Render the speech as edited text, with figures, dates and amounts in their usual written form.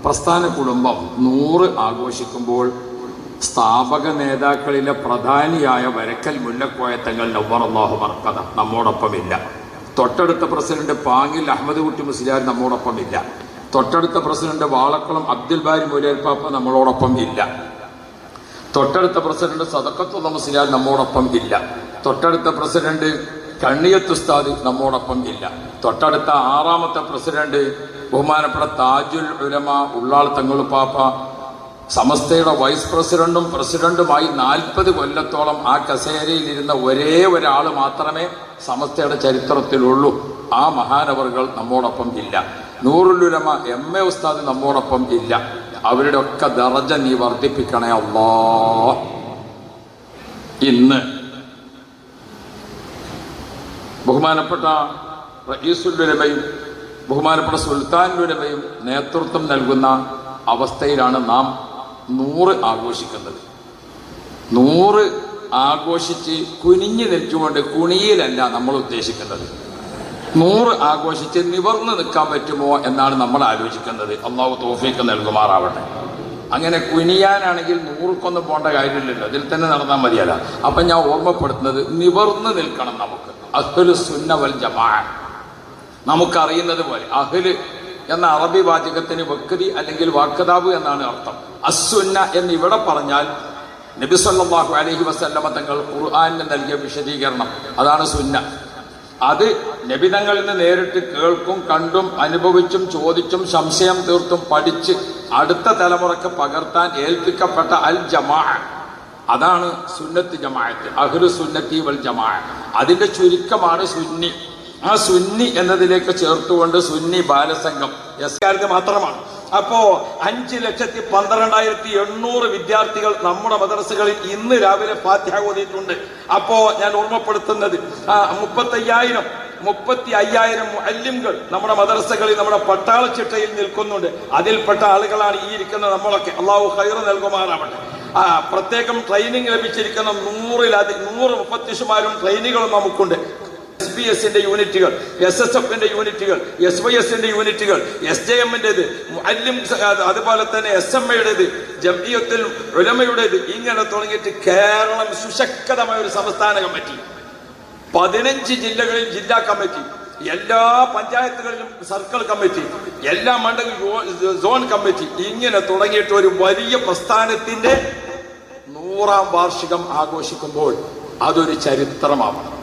പ്രസ്ഥാന കുടുംബം 100 ആഘോഷിക്കുമ്പോൾ സ്ഥാപക നേതാക്കളിലെ പ്രധാനിയായ വരക്കൽ മുല്ലക്കോയ തങ്ങൾ നവ്വറല്ലാഹു മർക്കദ നമ്മോടൊപ്പമില്ല. തൊട്ടടുത്ത പ്രസിഡന്റ് പാങ്ങിൽ അഹമ്മദ് കുട്ടി മുസ്ലിയാർ നമ്മോടൊപ്പമില്ല. തൊട്ടടുത്ത പ്രസിഡന്റ് വാളക്കുളം അബ്ദുൽ ബാരി മൗലവിപ്പാപ്പ നമ്മളോടൊപ്പം ഇല്ല. തൊട്ടടുത്ത പ്രസിഡന്റ് സദഖത്തുള്ള മുസ്ലിയാർ നമ്മോടൊപ്പം ഇല്ല. തൊട്ടടുത്ത പ്രസിഡന്റ് കണ്ണിയത്ത് ഉസ്താദ് നമ്മോടൊപ്പം ഇല്ല. തൊട്ടടുത്ത 6ാമത്തെ പ്രസിഡന്റ് ബഹുമാനപ്പെട്ട താജുൽ ഉലമ ഉള്ളാൾ തങ്ങളുപ്പാപ്പ സമസ്തയുടെ വൈസ് പ്രസിഡന്റും പ്രസിഡന്റുമായി 40 കൊല്ലത്തോളം ആ കസേരയിൽ ഇരുന്ന ഒരേ ഒരാൾ മാത്രമേ സമസ്തയുടെ ചരിത്രത്തിലുള്ളൂ. ആ മഹാനവറുകൾ നമ്മോടൊപ്പം ഇല്ല. നൂറുൽ ഉലമ MA ഉസ്താദ് നമ്മോടൊപ്പം ഇല്ല. അവരുടെ ഒക്കെ ദറജ നീ വർദ്ധിപ്പിക്കണേ അല്ലാഹ്. ഇന്ന് ബഹുമാനപ്പെട്ട റഈസുൽ ഉലമയും ബഹുമാനപ്പെട്ട സുൽത്താനുൽ ഉലമയും നേതൃത്വം നൽകുന്ന അവസ്ഥയിലാണ് നാം 100 ആഘോഷിക്കുന്നത്. 100 ആഘോഷിച്ച് കുനിഞ്ഞു നിൽച്ചുകൊണ്ട് കുണിയിലല്ല നമ്മൾ ഉദ്ദേശിക്കുന്നത്. 100 ആഘോഷിച്ച് നിവർന്നു നിൽക്കാൻ പറ്റുമോ എന്നാണ് നമ്മൾ ആലോചിക്കുന്നത്. അള്ളാഹു തൗഫീഖ് നൽകുമാറാവട്ടെ. അങ്ങനെ കുനിയാനാണെങ്കിൽ 100ക്കൊന്നും പോകേണ്ട കാര്യമില്ലല്ലോ, അതിൽ തന്നെ നടന്നാൽ മതിയല്ല. അപ്പം ഞാൻ ഓർമ്മപ്പെടുത്തുന്നത് നിവർന്നു നിൽക്കണം. നമുക്ക് അഹ്ലു സുന്ന വൽ ജമാഅ നമുക്കറിയുന്നത് പോലെ അഹ്ല് എന്ന അറബി വാചകത്തിന് വക്തി അല്ലെങ്കിൽ വാക്കതാബ് എന്നാണ് അർത്ഥം. അസ്സുന്ന എന്നിവിടെ പറഞ്ഞാൽ നബി സല്ലല്ലാഹു അലൈഹി വസല്ലമ തങ്ങൾ ഖുർആനിന് നൽകിയ വിശദീകരണം, അതാണ് സുന്ന. അത് നബി തങ്ങളിൽ നിന്ന് നേരിട്ട് കേൾക്കും, കണ്ടും, അനുഭവിച്ചും, ചോദിച്ചും, സംശയം തീർത്തും പഠിച്ച് അടുത്ത തലമുറക്ക് പകർത്താൻ ഏൽപ്പിക്കപ്പെട്ട അൽ ജമാഅ, അതാണ് സുന്നത്ത് ജമാഅത്ത്, അഹ്ലു സുന്നത്തി വൽ ജമാഅ. അതിന്റെ ചുരുക്കമാണ് സുന്നി. ആ സുന്നി എന്നതിലേക്ക് ചേർത്തുകൊണ്ട് സുന്നി ബാലസംഘം എസ്കാർക്ക് മാത്രമാണ്. അപ്പോ 5,12,800 വിദ്യാർത്ഥികൾ നമ്മുടെ മദ്രസകളിൽ ഇന്ന് രാവിലെ ഫാത്തിഹ ഓതിയിട്ടുണ്ട്. അപ്പോ ഞാൻ ഓർമ്മപ്പെടുത്തുന്നത് 35,000 മുഅല്ലിംകൾ നമ്മുടെ മദ്രസകളിൽ നമ്മുടെ പട്ടാള ചിട്ടയിൽ നിൽക്കുന്നുണ്ട്. അതിൽപ്പെട്ട ആളുകളാണ് ഈ ഇരിക്കുന്ന നമ്മളൊക്കെ. അള്ളാഹു ഖൈർ നൽകുമാറാവട്ടെ. പ്രത്യേകം ട്രെയിനിങ് ലഭിച്ചിരിക്കുന്ന 100 മുഫത്തിഷുമാരും ട്രെയിനികളും നമുക്കുണ്ട്. SBS-ന്റെ യൂണിറ്റുകൾ, SSF-ന്റെ യൂണിറ്റുകൾ, SYS-ന്റെ യൂണിറ്റുകൾ, SJM-ന്റേത്, മുഅല്ലിം, അതുപോലെ തന്നെ SMA-യുടേത്, ജംഇയ്യത്തുൽ ഉലമയുടേത്, ഇങ്ങനെ തുടങ്ങിയിട്ട് കേരളം സുശക്തമായ ഒരു സംസ്ഥാന കമ്മിറ്റി, 15 ജില്ലകളിൽ ജില്ലാ കമ്മിറ്റി, എല്ലാ പഞ്ചായത്തുകളിലും സർക്കിൾ കമ്മിറ്റി, എല്ലാ മണ്ഡലങ്ങളിലും സോൺ കമ്മിറ്റി, ഇങ്ങനെ തുടങ്ങിയിട്ട് ഒരു വലിയ പ്രസ്ഥാനത്തിന്റെ 100ാം വാർഷികം ആഘോഷിക്കുമ്പോൾ അതൊരു ചരിത്രമാവണം.